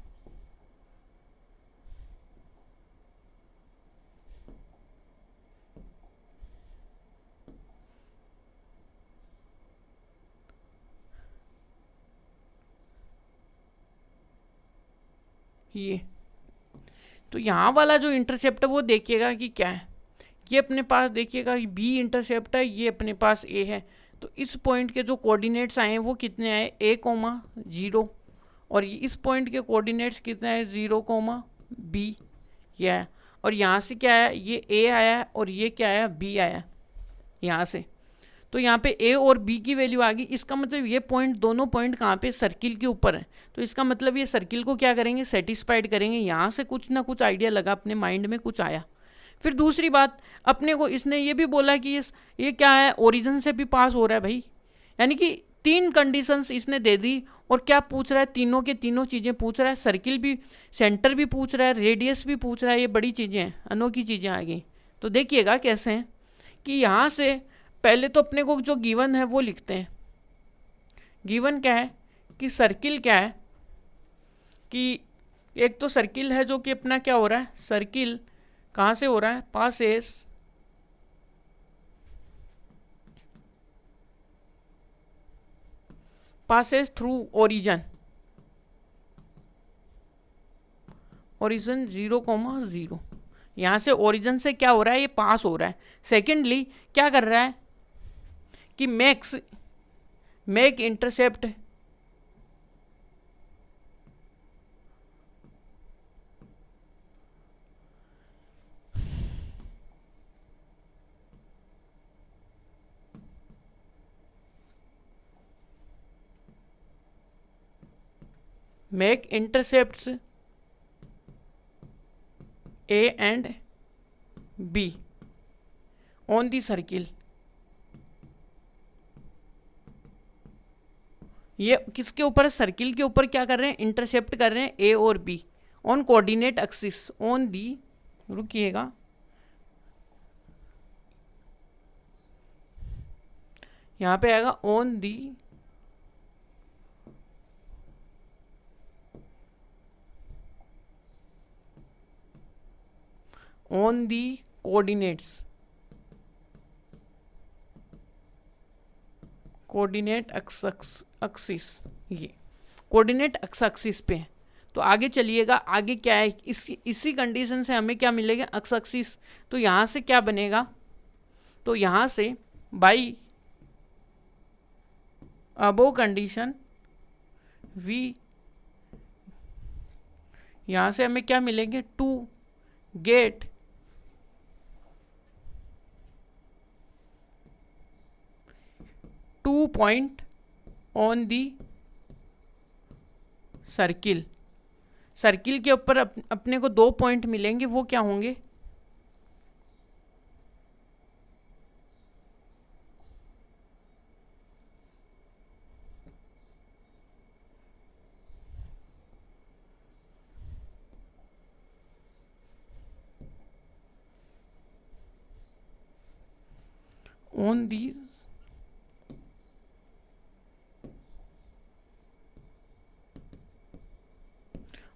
Speaker 1: ये, तो यहाँ वाला जो इंटरसेप्ट है वो देखिएगा कि क्या है, ये अपने पास देखिएगा बी इंटरसेप्ट है, ये अपने पास ए है। तो इस पॉइंट के जो कोऑर्डिनेट्स आए हैं वो कितने आए, a, 0, और इस पॉइंट के कोऑर्डिनेट्स कितने आए, 0, b, ये आया। और यहाँ से क्या आया, ये a आया और ये क्या आया, b आया यहाँ से। तो यहाँ पे a और b की वैल्यू आ गई। इसका मतलब ये पॉइंट, दोनों पॉइंट कहाँ पे, सर्किल के ऊपर है। तो इसका मतलब ये सर्किल को क्या करेंगे, सेटिस्फाइड करेंगे। यहाँ से कुछ ना कुछ आइडिया लगा, अपने माइंड में कुछ आया। फिर दूसरी बात, अपने को इसने ये भी बोला कि ये क्या है, ओरिजिन से भी पास हो रहा है भाई, यानी कि 3 कंडीशंस इसने दे दी। और क्या पूछ रहा है, तीनों के तीनों चीज़ें पूछ रहा है, सर्किल भी, सेंटर भी पूछ रहा है, रेडियस भी पूछ रहा है। ये बड़ी चीज़ें हैं, अनोखी चीज़ें आ गई। तो देखिएगा कैसे हैं कि यहाँ से पहले तो अपने को जो गिवन है वो लिखते हैं। गिवन क्या है कि सर्किल क्या है, कि एक तो सर्किल है जो कि अपना क्या हो रहा है, सर्किल कहाँ से हो रहा है, पासेस थ्रू ओरिजिन 0,0। यहाँ से ओरिजिन से क्या हो रहा है, ये पास हो रहा है। सेकेंडली क्या कर रहा है कि make intercept A and B on the circle। ये किसके ऊपर है, सर्किल के ऊपर क्या कर रहे हैं, इंटरसेप्ट कर रहे हैं ए और b on coordinate axis, on the, रुकिएगा, यहाँ पे आएगा on the coordinates, coordinate axis, ये कोऑर्डिनेट एक्सिस पे है। तो आगे चलिएगा, आगे क्या है, इसी कंडीशन से हमें क्या मिलेगा, एक्सिस। तो यहाँ से क्या बनेगा, तो यहाँ से बाई अबो कंडीशन वी, यहाँ से हमें क्या मिलेंगे, to get to point on the circle. Circle के ऊपर अपने को 2 पॉइंट मिलेंगे, वो क्या होंगे,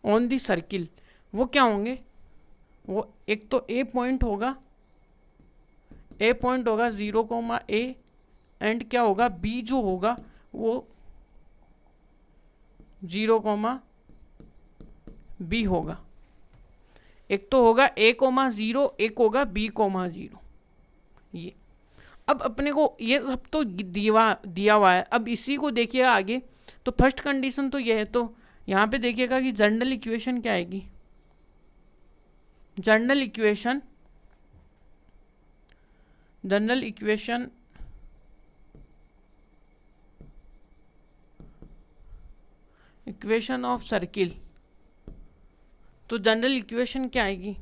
Speaker 1: ऑन दी सर्किल। वो क्या होंगे, वो एक तो ए पॉइंट होगा, 0,a एंड क्या होगा, बी जो होगा वो 0,b होगा। एक तो होगा a,0, एक होगा b,0। ये अब अपने को ये सब तो दिया हुआ है। अब इसी को देखिए आगे, तो फर्स्ट कंडीशन तो ये है। तो यहाँ पे देखिएगा कि जनरल इक्वेशन क्या आएगी, जनरल इक्वेशन ऑफ सर्किल। तो जनरल इक्वेशन क्या आएगी,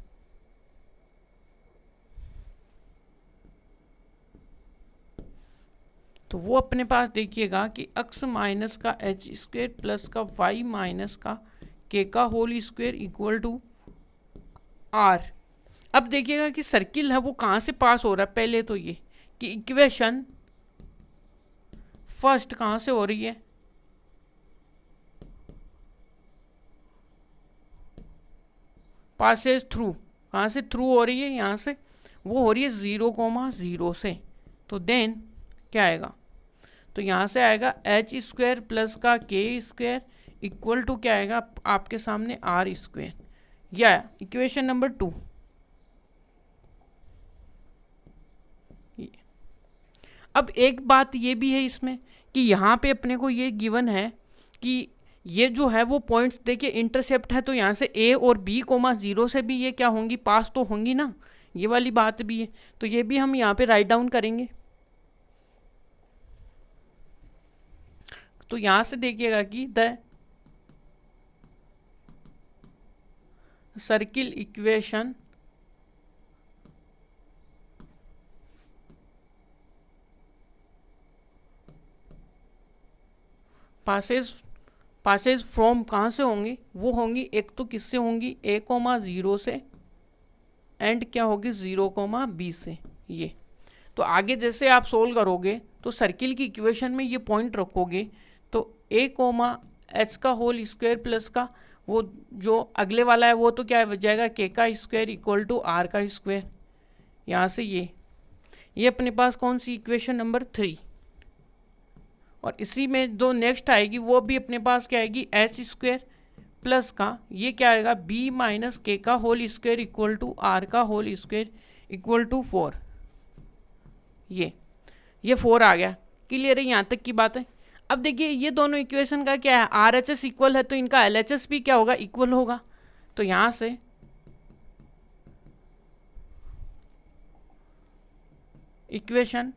Speaker 1: तो वो अपने पास देखिएगा कि x माइनस का एच स्क्वेयर प्लस का y माइनस का के का whole square equal to r। अब देखिएगा कि सर्किल है वो कहाँ से पास हो रहा है, पहले तो ये कि इक्वेशन फर्स्ट कहाँ से हो रही है, पासेज थ्रू, कहाँ से थ्रू हो रही है, यहाँ से वो हो रही है 0,0 से। तो देन क्या आएगा, तो यहाँ से आएगा एच स्क्वायर प्लस का के स्क्वायर इक्वल टू क्या आएगा आपके सामने आर स्क्वायर, या इक्वेशन नंबर 2। अब एक बात ये भी है इसमें कि यहाँ पे अपने को ये गिवन है कि ये जो है वो पॉइंट्स देखिए इंटरसेप्ट है, तो यहाँ से ए और बी कोमा 0 से भी ये क्या होंगी, पास तो होंगी ना, ये वाली बात भी है। तो ये भी हम यहाँ पे राइट डाउन करेंगे। तो यहाँ से देखिएगा कि the circle equation passes from कहाँ से होंगी, वो होंगी एक तो किससे होंगी, a,0 से एंड क्या होगी 0,b से। ये तो आगे जैसे आप सोल्व करोगे तो सर्किल की इक्वेशन में ये पॉइंट रखोगे तो a,h का होल स्क्वायर प्लस का वो जो अगले वाला है वो तो क्या हो जाएगा k का स्क्वायर इक्वल टू r का स्क्वायर। यहाँ से ये अपने पास कौन सी इक्वेशन नंबर 3। और इसी में जो नेक्स्ट आएगी वो भी अपने पास क्या आएगी एच स्क्वायर प्लस का ये क्या आएगा b माइनस के का whole square equal to R का होल स्क्वायर इक्वल टू 4। ये 4 आ गया, क्लियर है यहाँ तक की बात है। अब देखिए ये दोनों इक्वेशन का क्या है, आर एच एस इक्वल है तो इनका एल एच एस भी क्या होगा, इक्वल होगा। तो यहाँ से इक्वेशन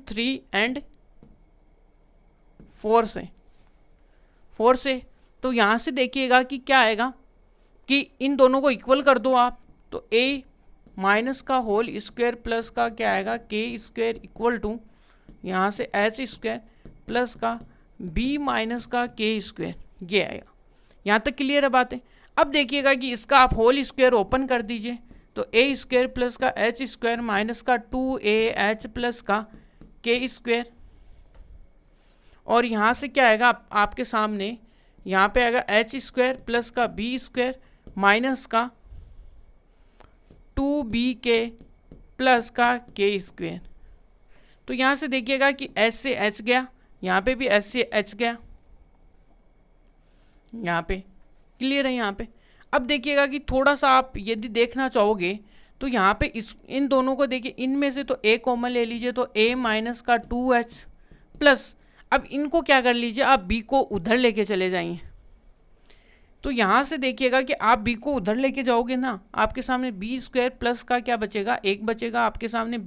Speaker 1: 3 एंड 4 से तो यहाँ से देखिएगा कि क्या आएगा कि इन दोनों को इक्वल कर दो आप, तो a माइनस का होल स्क्वायर प्लस का क्या आएगा के स्क्वायर इक्वल टू यहाँ से एच स्क्वायर प्लस का b माइनस का के स्क्वायर, ये आएगा। यहाँ तक क्लियर है बातें। अब देखिएगा कि इसका आप होल स्क्वायर ओपन कर दीजिए तो a स्क्वायर प्लस का एच स्क्वायर माइनस का 2ah प्लस का के स्क्वायर, और यहाँ से क्या आएगा आपके सामने यहाँ पे आएगा एच स्क्वायर प्लस का बी स्क्वायर माइनस का 2bk प्लस का के स्क्वायर। तो यहाँ से देखिएगा कि एच से एच गया, यहाँ पे भी एच से एच गया, यहाँ पे क्लियर है। यहाँ पे अब देखिएगा कि थोड़ा सा आप यदि देखना चाहोगे तो यहाँ पे इन दोनों को देखिए, इनमें से तो a कॉमन ले लीजिए तो a माइनस का 2h प्लस, अब इनको क्या कर लीजिए आप b को उधर लेके चले जाइए। तो यहाँ से देखिएगा कि आप b को उधर लेके जाओगे ना, आपके सामने b स्क्वायर प्लस का क्या बचेगा, एक बचेगा आपके सामने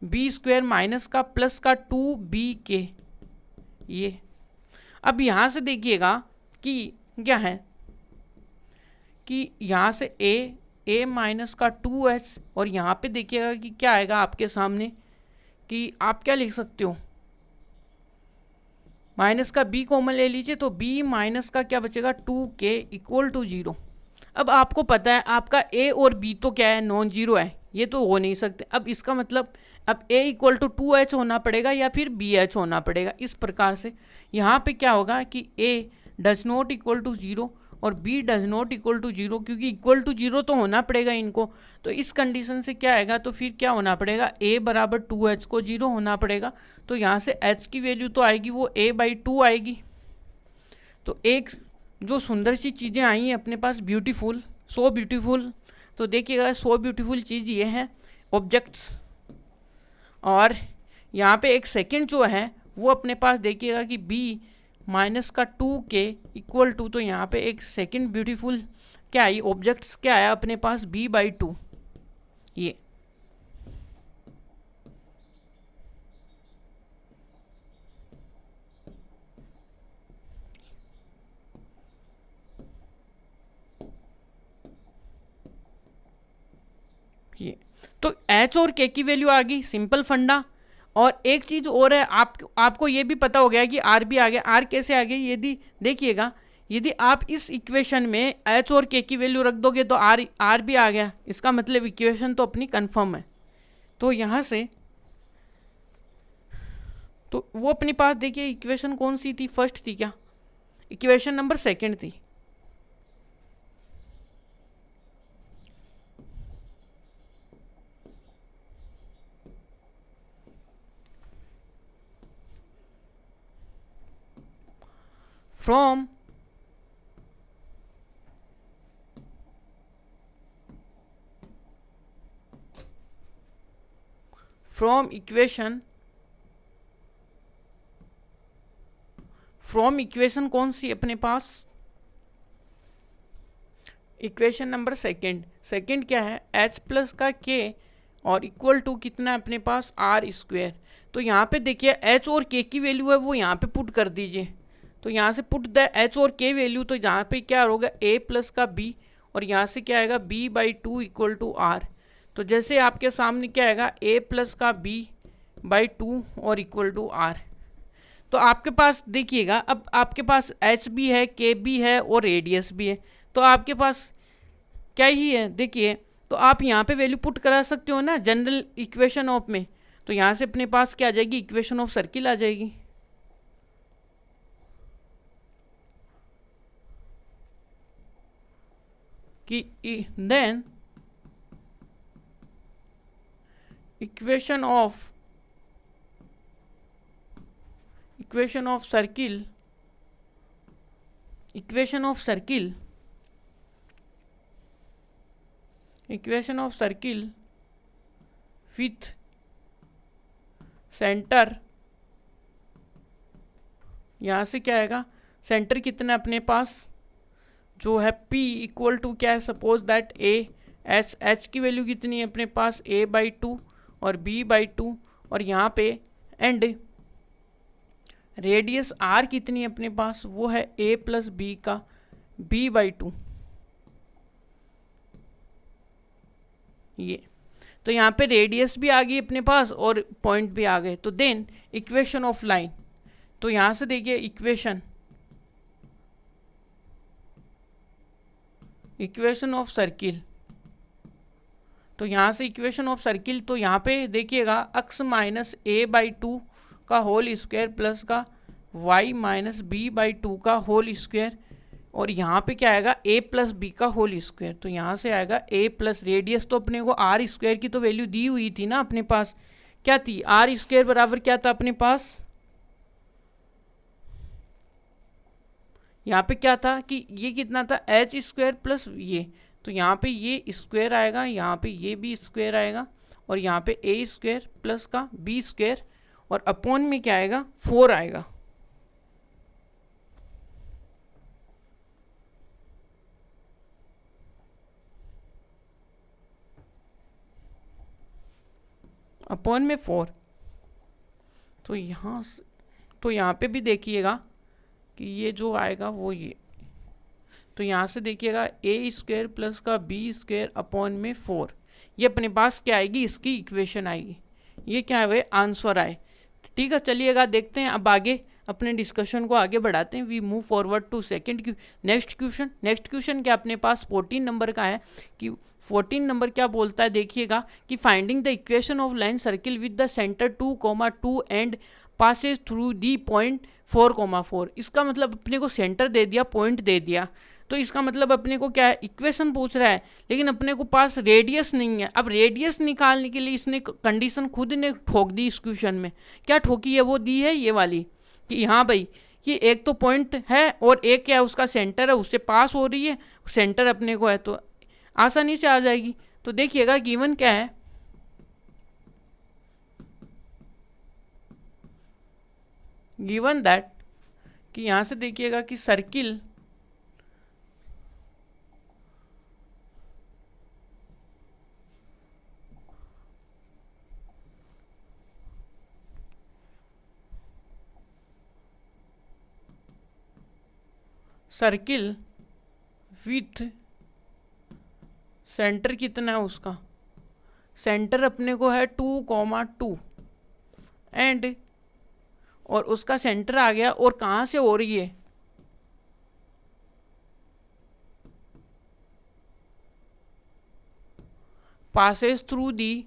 Speaker 1: b स्क्वायर माइनस का प्लस का 2bk। ये अब यहाँ से देखिएगा कि क्या है कि यहाँ से a माइनस का 2h, और यहाँ पे देखिएगा कि क्या आएगा आपके सामने कि आप क्या लिख सकते हो, माइनस का b कॉमन ले लीजिए तो b माइनस का क्या बचेगा 2k इक्वल टू 0। अब आपको पता है आपका a और b तो क्या है, नॉन जीरो है, ये तो हो नहीं सकते। अब इसका मतलब अब a इक्वल टू 2h होना पड़ेगा या फिर bh होना पड़ेगा। इस प्रकार से यहाँ पे क्या होगा कि a does not equal to 0 और b does not equal to 0, क्योंकि इक्वल टू 0 तो होना पड़ेगा इनको। तो इस कंडीशन से क्या आएगा, तो फिर क्या होना पड़ेगा, a बराबर 2h को 0 होना पड़ेगा। तो यहाँ से h की वैल्यू तो आएगी वो a/2 आएगी। तो एक जो सुंदर सी चीज़ें आई हैं अपने पास, ब्यूटीफुल, सो ब्यूटीफुल। तो देखिएगा सो ब्यूटीफुल चीज़ ये है ऑब्जेक्ट्स, और यहाँ पे एक सेकंड जो है वो अपने पास देखिएगा कि b माइनस का 2k इक्वल टू, तो यहाँ पे एक सेकंड ब्यूटीफुल क्या आई, ऑब्जेक्ट्स क्या आया अपने पास b/2। ये तो एच और के की वैल्यू आ गई, सिंपल फंडा। और एक चीज़ और है, आपको ये भी पता हो गया कि आर भी आ गया। आर कैसे आ गया, यदि देखिएगा, यदि आप इस इक्वेशन में एच और के की वैल्यू रख दोगे तो आर भी आ गया, इसका मतलब इक्वेशन तो अपनी कंफर्म है। तो यहाँ से तो वो अपने पास देखिए इक्वेशन कौन सी थी, फर्स्ट थी क्या, इक्वेशन नंबर सेकंड थी। फ्रॉम इक्वेशन कौन सी अपने पास, इक्वेशन नंबर सेकंड क्या है, एच प्लस का के और इक्वल टू कितना अपने पास आर स्क्वेयर। तो यहाँ पे देखिए एच और के की वैल्यू है वो यहाँ पे पुट कर दीजिए। तो यहाँ से पुट द एच और के वैल्यू, तो यहाँ पे क्या होगा ए प्लस का बी, और यहाँ से क्या आएगा B by two equal to R. तो जैसे आपके सामने क्या आएगा ए प्लस का बी बाई टू और इक्वल टू आर। तो आपके पास देखिएगा, अब आपके पास एच भी है, के भी है और रेडियस भी है, तो आपके पास क्या ही है देखिए। तो आप यहाँ पे वैल्यू पुट करा सकते हो ना जनरल इक्वेशन ऑफ में। तो यहाँ से अपने पास क्या आ जाएगी, इक्वेशन ऑफ सर्किल आ जाएगी। कि then equation of circle with centre, यहाँ से क्या आएगा, सेंटर कितना अपने पास जो है P इक्वल टू क्या है, सपोज दैट एच की वैल्यू कितनी है अपने पास a बाई टू और b बाई टू, और यहाँ पे एंड रेडियस r कितनी है अपने पास, वो है a प्लस बी का b बाई टू। ये तो यहाँ पे रेडियस भी आ गई अपने पास और पॉइंट भी आ गए। तो देन इक्वेशन ऑफ लाइन, तो यहाँ से देखिए इक्वेशन ऑफ सर्किल, तो यहाँ से इक्वेशन ऑफ सर्किल, तो यहाँ पे देखिएगा X minus A by two का होल स्क्वायर प्लस का Y minus B by two का होल स्क्वायर, और यहाँ पे क्या आएगा ए प्लस बी का होल स्क्वायर। तो यहाँ से आएगा ए प्लस रेडियस, तो अपने को आर स्क्वायर की तो वैल्यू दी हुई थी ना अपने पास, क्या थी आर स्क्वायर बराबर क्या था अपने पास, यहाँ पे क्या था कि ये कितना था एच स्क्वायर प्लस ये, तो यहाँ पे ये स्क्वायर आएगा, यहाँ पे ये भी स्क्वायर आएगा, और यहाँ पे ए स्क्वायर प्लस का बी स्क्वायर, और अपॉन में क्या आएगा 4 आएगा। अपॉन में 4। तो यहाँ पे भी देखिएगा कि ये जो आएगा वो ये, तो यहाँ से देखिएगा ए स्क्वायर प्लस का बी स्क्वायर अपॉन में 4, ये अपने पास क्या आएगी, इसकी इक्वेशन आएगी। ये क्या है आंसर आए। ठीक है, चलिएगा देखते हैं अब आगे अपने डिस्कशन को आगे बढ़ाते हैं। We move forward to next question क्या अपने पास 14 नंबर का है कि 14 नंबर क्या बोलता है, देखिएगा कि finding the equation of line circle with the centre 2,2 and Passage through the point 4,4। इसका मतलब अपने को सेंटर दे दिया, पॉइंट दे दिया, तो इसका मतलब अपने को क्या है, इक्वेशन पूछ रहा है, लेकिन अपने को पास रेडियस नहीं है। अब रेडियस निकालने के लिए इसने कंडीशन खुद ने ठोक दी इस क्वेश्चन में। क्या ठोकी है, वो दी है ये वाली कि हाँ भाई कि एक तो पॉइंट है और एक क्या है उसका सेंटर है, उससे पास हो रही है, सेंटर अपने को है, तो आसानी से आ जाएगी। तो देखिएगा गिवन क्या है, गिवन दैट कि यहाँ से देखिएगा कि सर्किल विथ सेंटर कितना है उसका सेंटर अपने को है 2,2 एंड और उसका सेंटर आ गया, और कहाँ से हो रही है, पासेस थ्रू दी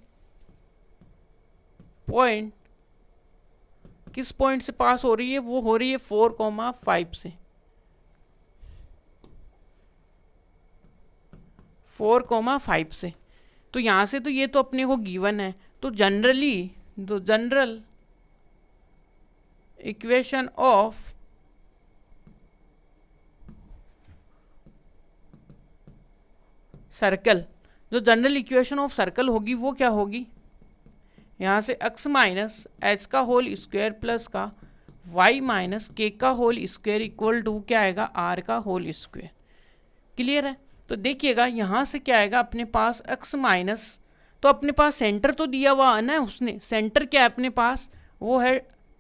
Speaker 1: पॉइंट, किस पॉइंट से पास हो रही है, वो हो रही है 4,5 से, 4,5 से। तो यहाँ से तो ये तो अपने को गिवन है, तो जनरल इक्वेशन ऑफ सर्कल, जो जनरल इक्वेशन ऑफ सर्कल होगी वो क्या होगी, यहाँ से x माइनस एच का होल स्क्वायर प्लस का y माइनस के का होल स्क्वायर इक्वल टू क्या आएगा, r का होल स्क्वायर। क्लियर है? तो देखिएगा यहाँ से क्या आएगा अपने पास x माइनस, तो अपने पास सेंटर तो दिया हुआ है ना उसने, सेंटर क्या है अपने पास, वो है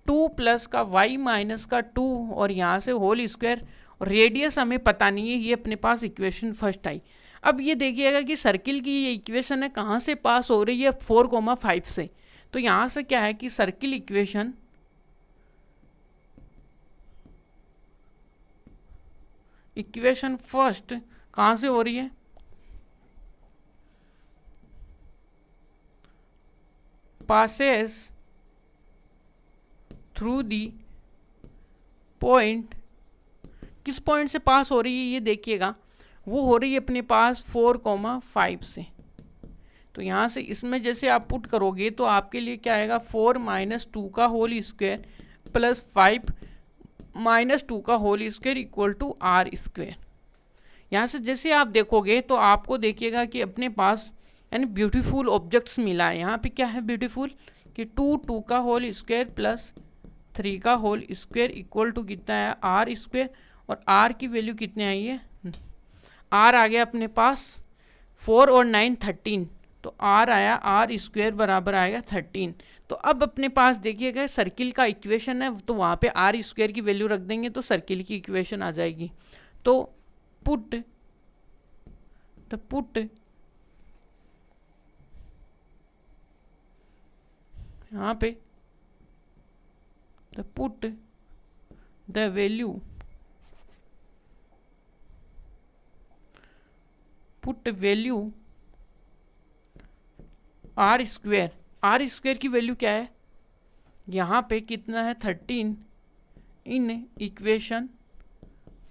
Speaker 1: 2 प्लस का y माइनस का 2 और यहाँ से होल स्क्वायर, और रेडियस हमें पता नहीं है, ये अपने पास इक्वेशन फर्स्ट आई। अब ये देखिएगा कि सर्किल की ये इक्वेशन है कहाँ से पास हो रही है, 4,5 से। तो यहाँ से क्या है कि सर्किल इक्वेशन फर्स्ट कहाँ से हो रही है, पासेस थ्रू दी पॉइंट, किस पॉइंट से पास हो रही है ये देखिएगा, वो हो रही है अपने पास 4,5 से। तो यहाँ से इसमें जैसे आप पुट करोगे तो आपके लिए क्या आएगा, 4 माइनस 2 का होल स्क्वायर प्लस 5 माइनस 2 का whole square equal to are square. यहाँ से जैसे आप देखोगे तो आपको देखिएगा कि अपने पास यानी ब्यूटीफुल ऑब्जेक्ट्स मिला है। यहाँ पे क्या है ब्यूटीफुल, कि 2 का होल स्क्वायर प्लस 3 का होल स्क्वायर इक्वल टू कितना है, आर स्क्वायर, और आर की वैल्यू कितने आई है, आर आ गया अपने पास 4 और 9 13, तो आर आया, आर स्क्वायर बराबर आएगा 13। तो अब अपने पास देखिएगा सर्किल का इक्वेशन है, तो वहाँ पे आर स्क्वायर की वैल्यू रख देंगे तो सर्किल की इक्वेशन आ जाएगी। तो पुट यहाँ पे put the value, put value R square की वैल्यू क्या है, यहाँ पे कितना है 13 इन इक्वेशन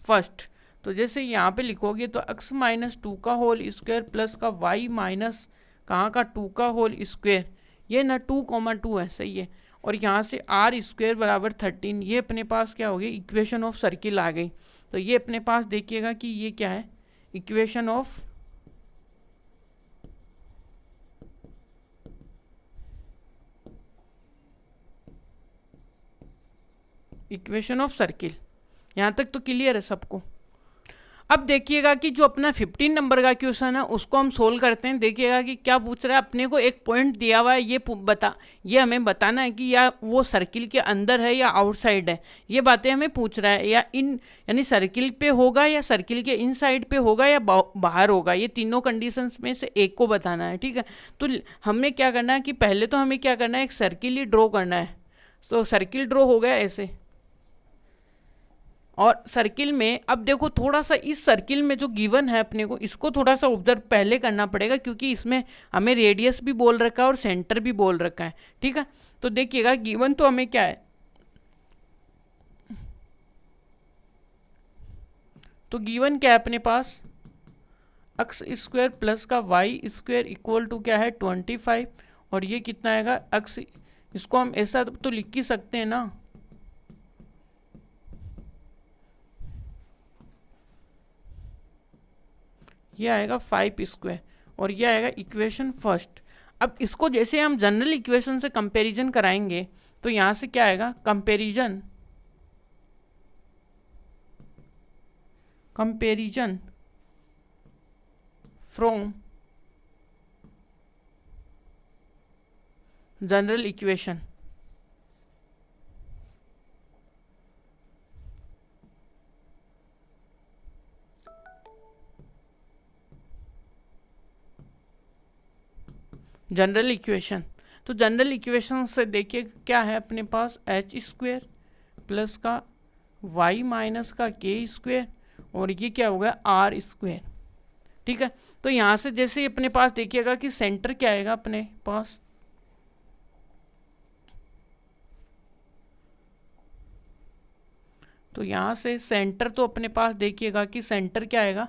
Speaker 1: फर्स्ट। तो जैसे यहाँ पे लिखोगे तो x माइनस 2 का होल स्क्वायर प्लस का y माइनस कहाँ का 2 का होल स्क्वायर, ये ना 2,2 है, सही है, और यहाँ से आर स्क्वायर बराबर 13, ये अपने पास क्या हो गई, इक्वेशन ऑफ सर्किल आ गई। तो ये अपने पास देखिएगा कि ये क्या है, इक्वेशन ऑफ सर्किल। यहाँ तक तो क्लियर है सबको। अब देखिएगा कि जो अपना 15 नंबर का क्वेश्चन है उसको हम सोल्व करते हैं। देखिएगा कि क्या पूछ रहा है, अपने को एक पॉइंट दिया हुआ है, ये हमें बताना है कि या वो सर्किल के अंदर है या आउटसाइड है, ये बातें हमें पूछ रहा है, या यानी सर्किल पे होगा या सर्किल के इनसाइड पे होगा या बाहर होगा, ये तीनों कंडीशंस में से एक को बताना है। ठीक है, तो हमें क्या करना है कि पहले तो हमें क्या करना है, एक सर्किल ही ड्रॉ करना है। तो सर्किल ड्रॉ हो गया ऐसे, और सर्किल में अब देखो थोड़ा सा इस सर्किल में जो गिवन है अपने को, इसको थोड़ा सा ऑब्जर्व पहले करना पड़ेगा, क्योंकि इसमें हमें रेडियस भी बोल रखा है और सेंटर भी बोल रखा है। ठीक है, तो देखिएगा गिवन तो हमें क्या है, तो गिवन क्या है अपने पास, एक्स स्क्वायर प्लस का वाई स्क्वायर इक्वल टू क्या है 25, और ये कितना आएगा एक्स, इसको हम ऐसा तो लिख ही सकते हैं ना, ये आएगा 5 स्क्वायर, और ये आएगा इक्वेशन फर्स्ट। अब इसको जैसे हम जनरल इक्वेशन से कंपैरिजन कराएंगे तो यहाँ से क्या आएगा, comparison from general equation. General equation. तो जनरल इक्वेशन से देखिए क्या है अपने पास, एच स्क्वेयर प्लस का वाई माइनस का के स्क्वेयर और ये क्या होगा आर स्क्वेयर। ठीक है, तो यहाँ से जैसे ही अपने पास देखिएगा कि सेंटर क्या आएगा अपने पास, तो यहाँ से सेंटर तो अपने पास देखिएगा कि सेंटर क्या आएगा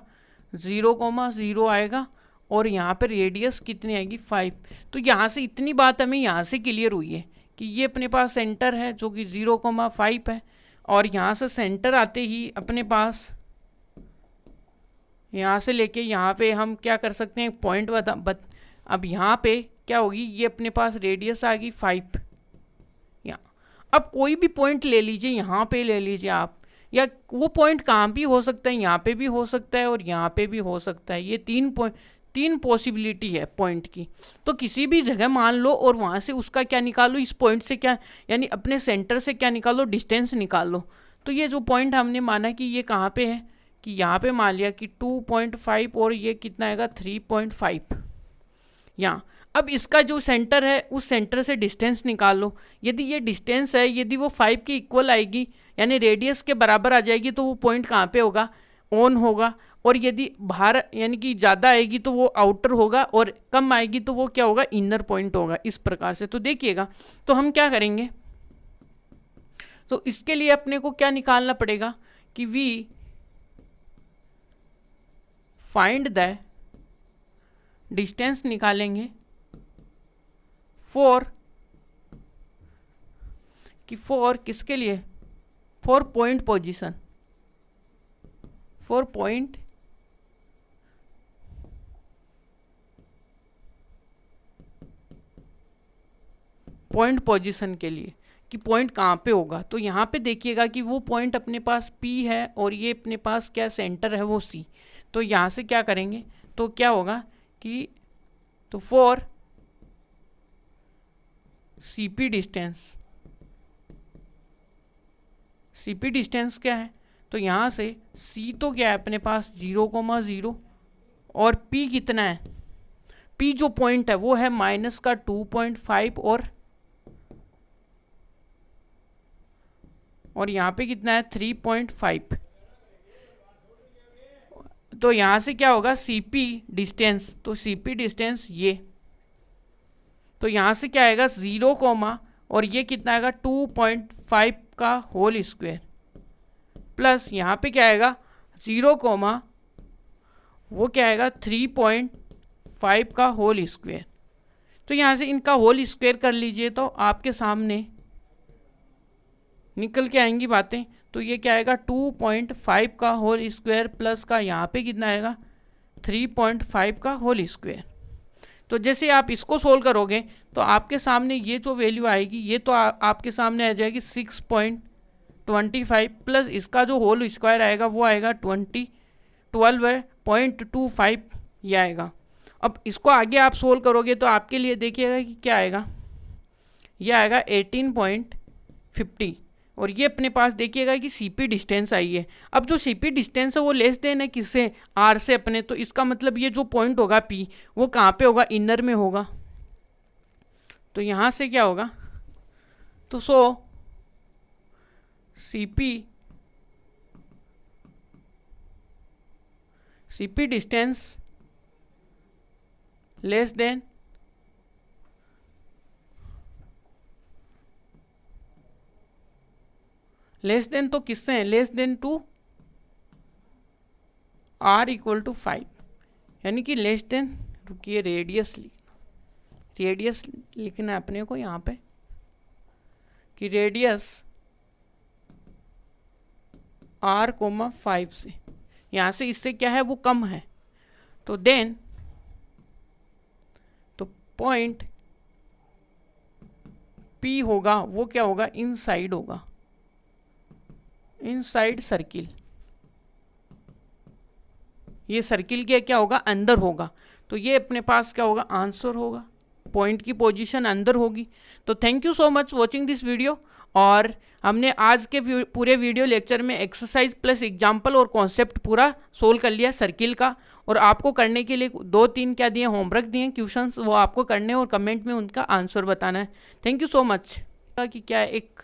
Speaker 1: 0,0 आएगा और यहाँ पर रेडियस कितनी आएगी 5। तो यहाँ से इतनी बात हमें यहाँ से क्लियर हुई है कि ये अपने पास सेंटर है जो कि 0,5 है और यहाँ से सेंटर आते ही अपने पास यहाँ से लेके यहाँ पे हम क्या कर सकते हैं पॉइंट अब यहाँ पे क्या होगी, ये अपने पास रेडियस आ गई 5। यहाँ अब कोई भी पॉइंट ले लीजिए, यहाँ पे ले लीजिए आप, या वो पॉइंट कहाँ भी हो सकता है, यहाँ पे भी हो सकता है और यहाँ पे भी हो सकता है। ये तीन पॉसिबिलिटी है पॉइंट की। तो किसी भी जगह मान लो और वहाँ से उसका क्या निकालो, इस पॉइंट से क्या यानी अपने सेंटर से क्या निकालो, डिस्टेंस निकालो। तो ये जो पॉइंट हमने माना कि ये कहाँ पे है, कि यहाँ पे मान लिया कि 2.5 और ये कितना आएगा 3.5 यहाँ। अब इसका जो सेंटर है उस सेंटर से डिस्टेंस निकाल लो। यदि ये डिस्टेंस है, यदि वो 5 के इक्वल आएगी यानी रेडियस के बराबर आ जाएगी तो वो पॉइंट कहाँ पे होगा, ऑन होगा। और यदि बाहर यानी कि ज़्यादा आएगी तो वो आउटर होगा और कम आएगी तो वो क्या होगा, इनर पॉइंट होगा। इस प्रकार से तो देखिएगा, तो हम क्या करेंगे, तो इसके लिए अपने को क्या निकालना पड़ेगा कि वी फाइंड द डिस्टेंस निकालेंगे फॉर किसके लिए, for point position, for point position के लिए कि पॉइंट कहाँ पे होगा। तो यहाँ पे देखिएगा कि वो पॉइंट अपने पास P है और ये अपने पास क्या सेंटर है वो C। तो यहाँ से क्या करेंगे, तो क्या होगा कि तो फॉर CP डिस्टेंस क्या है, तो यहाँ से C तो क्या है अपने पास 0,0 और P कितना है, P जो पॉइंट है वो है माइनस का 2.5 और यहाँ पे कितना है 3.5। तो यहाँ से क्या होगा CP डिस्टेंस, तो CP डिस्टेंस ये, तो यहाँ से क्या आएगा 0, और ये कितना आएगा 2.5 का होल स्क्वायर प्लस यहाँ पे क्या आएगा 0, वो क्या आएगा 3.5 का होल स्क्वायर। तो यहाँ से इनका होल स्क्वायर कर लीजिए तो आपके सामने निकल के आएंगी बातें। तो ये क्या आएगा 2.5 का होल स्क्वायर प्लस का यहाँ पे कितना आएगा 3.5 का होल स्क्वायर। तो जैसे आप इसको सोल्व करोगे तो आपके सामने ये जो वैल्यू आएगी ये तो आपके सामने आ जाएगी 6.25 प्लस इसका जो होल स्क्वायर आएगा वो आएगा 12.25 ये आएगा। अब इसको आगे आप सोल्व करोगे तो आपके लिए देखिएगा कि क्या आएगा, ये आएगा 18.50 और ये अपने पास देखिएगा कि CP डिस्टेंस आई है। अब जो CP डिस्टेंस है वो लेस देन है किससे, R से अपने, तो इसका मतलब ये जो पॉइंट होगा P वो कहाँ पे होगा, इनर में होगा। तो यहाँ से क्या होगा, तो CP डिस्टेंस लेस देन तो किससे है, less than two R equal to 5, यानी कि लेस देन, रुकिए रेडियस लिखना है अपने को यहाँ पे कि रेडियस R,5 से, यहाँ से इससे क्या है वो कम है। तो देन तो पॉइंट P होगा वो क्या होगा, इनसाइड होगा, इनसाइड सर्किल, ये सर्किल के क्या होगा अंदर होगा। तो ये अपने पास क्या होगा आंसर होगा, पॉइंट की पोजीशन अंदर होगी। तो thank you so much watching this video और हमने आज के पूरे वीडियो लेक्चर में एक्सरसाइज प्लस एग्जाम्पल और कॉन्सेप्ट पूरा सोल्व कर लिया सर्किल का। और आपको करने के लिए 2-3 क्या दिए, होमवर्क दिए क्वेश्चंस, वो आपको करने और कमेंट में उनका आंसर बताना है। Thank you so much. कि क्या एक